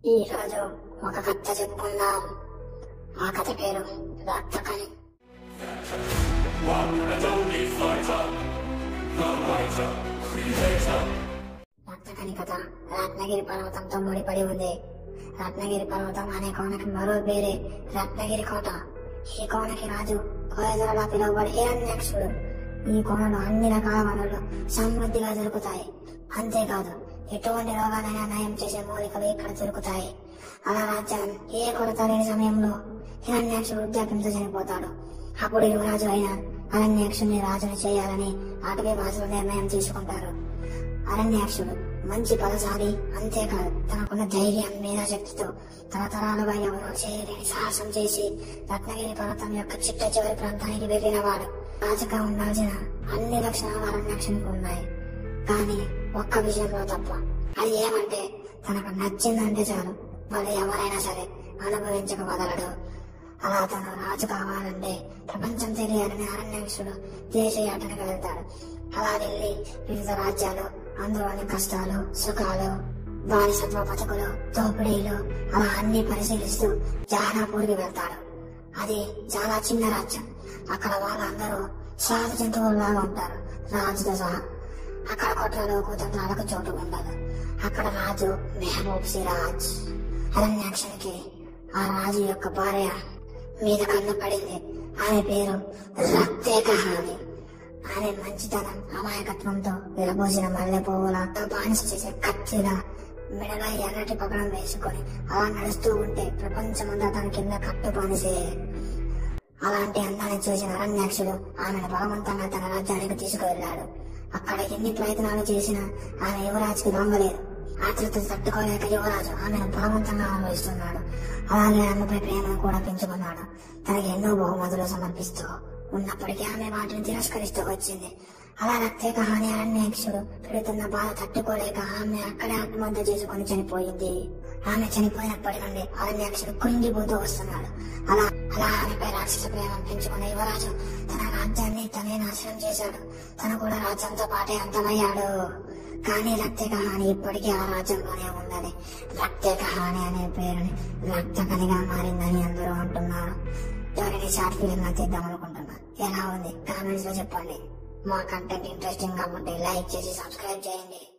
ఈ రోజు ఒక కథ చెప్పుకుందాం. ఆ కథ పేరు రక్తకణి. రక్తకణి కథ రత్నగిరి పర్వతంతో ముడిపడి ఉంది. రత్నగిరి పర్వతం అనే కోనకి మరో పేరే రత్నగిరి కోట. ఈ కోనకి రాజు కోయదొరలా పిలువబడి హిరణ్యాక్షుడు. ఈ కోనలో అన్ని రకాల వనరులు సమృద్ధిగా దొరుకుతాయి. అంతేకాదు ఎటువంటి రోగాలైనా నయం చేసే మూలికలు ఇక్కడ దొరుకుతాయి. అలా రాజ్యం ఏ కొరత లేని సమయంలో హిరణ్యాక్షుడు వృద్ధాప్యంతో చనిపోతాడు. అప్పుడు యువరాజు అయిన అరణ్యాక్షుడిని రాజుని చేయాలని అటవీ వాసులు నిర్ణయం తీసుకుంటారు. అరణ్యాక్షుడు మంచి బలశాలి. అంతేకాదు తనకున్న ధైర్యం మేధాశక్తితో తరతరాలుగా ఎవరో చేయలేని సాహసం చేసి రత్నగిరి పర్వతం యొక్క చిట్ట చివరి ప్రాంతానికి వెళ్లినవాడు. రాజుగా ఉండాల్సిన అన్ని లక్షణాలు అరణ్యాక్షునికి ఉన్నాయి. కానీ ఒక్క విషయంలో తప్ప. అది ఏమంటే తనకు నచ్చిందంటే చాలు వాళ్ళు ఎవరైనా సరే అనుభవించక వదలడు. అలా తను రాజు కావాలంటే ప్రపంచం తెలియాలని అరణ్యాక్షుడు దేశయాటనకు వెళ్తాడు. అలా వెళ్ళి వివిధ రాజ్యాలు, అందులోని కష్టాలు, సుఖాలు, బానిసత్వ బతుకులు, దోపిడీలు అలా అన్ని పరిశీలిస్తూ జహానాపూర్కి వెళ్తాడు. అది చాలా చిన్న రాజ్యం. అక్కడ వాళ్ళందరూ సాధు జంతువుల్లాగా ఉంటారు, రాజుతో సహా. అక్కడ కొట్రలు కూతంత్రాలకు చోటు ఉండదు. అక్కడ రాజు మెహబూబ్ సిరాజ్. అరణ్యాక్షునికి ఆ రాజు యొక్క భార్య మీద కన్ను పడింది. ఆమె పేరు రక్తకహాని. ఆమె మంచితనం, అమాయకత్వంతో విరబోసిన మల్లె పువ్వులతో బానిస చేసే కత్తిలా మెడలో ఎర్రటి పగడం వేసుకొని అలా నడుస్తూ ఉంటే ప్రపంచమంతా తన కింద కట్టు బానిసే. అలాంటి అందాన్ని చూసిన అరణ్యాక్షుడు ఆమెను బలవంతంగా తన రాజ్యానికి తీసుకువెళ్లాడు. అక్కడ ఎన్ని ప్రయత్నాలు చేసినా ఆమె యువరాజుకి లొంగలేదు. ఆతృత తట్టుకోలేక యువరాజు ఆమెను బలవంతంగా అనుభవిస్తున్నాడు. అలాగే ఆమెపై ప్రేమను కూడా పెంచుకున్నాడు. తనకి ఎన్నో బహుమతులు సమర్పిస్తూ ఉన్నప్పటికీ ఆమె వాటిని తిరస్కరిస్తూ వచ్చింది. అలా రక్తకహాని అరణ్యాక్షుడు పెడుతున్న బాధ తట్టుకోలేక ఆమె అక్కడే ఆత్మహత్య చేసుకుని చనిపోయింది. ఆమె చనిపోయినప్పటి నుండి అరణ్యాక్షుడు కృంగిపోతూ వస్తున్నాడు. అలా ఆమెపై రాక్షస ప్రేమ పెంచుకున్న యువరాజు తన రాజ్యాన్ని తనే నాశనం చేశాడు. తను కూడా రాజ్యంతో పాటే అంతమయ్యాడు. కానీ రక్తకహాని ఇప్పటికీ ఆ రాజ్యంలోనే ఉన్నది. రక్తకహాని అనే పేరుని రక్తకణిగా మారిందని అందరూ అంటున్నారు. దానిని షార్ట్ ఫిల్మ్ గా తీద్దాం అనుకుంటున్నా. ఎలా ఉంది కామెంట్స్ లో చెప్పండి. మా కంటెంట్ ఇంట్రెస్టింగ్ గా ఉంటే లైక్ చేసి సబ్స్క్రైబ్ చేయండి.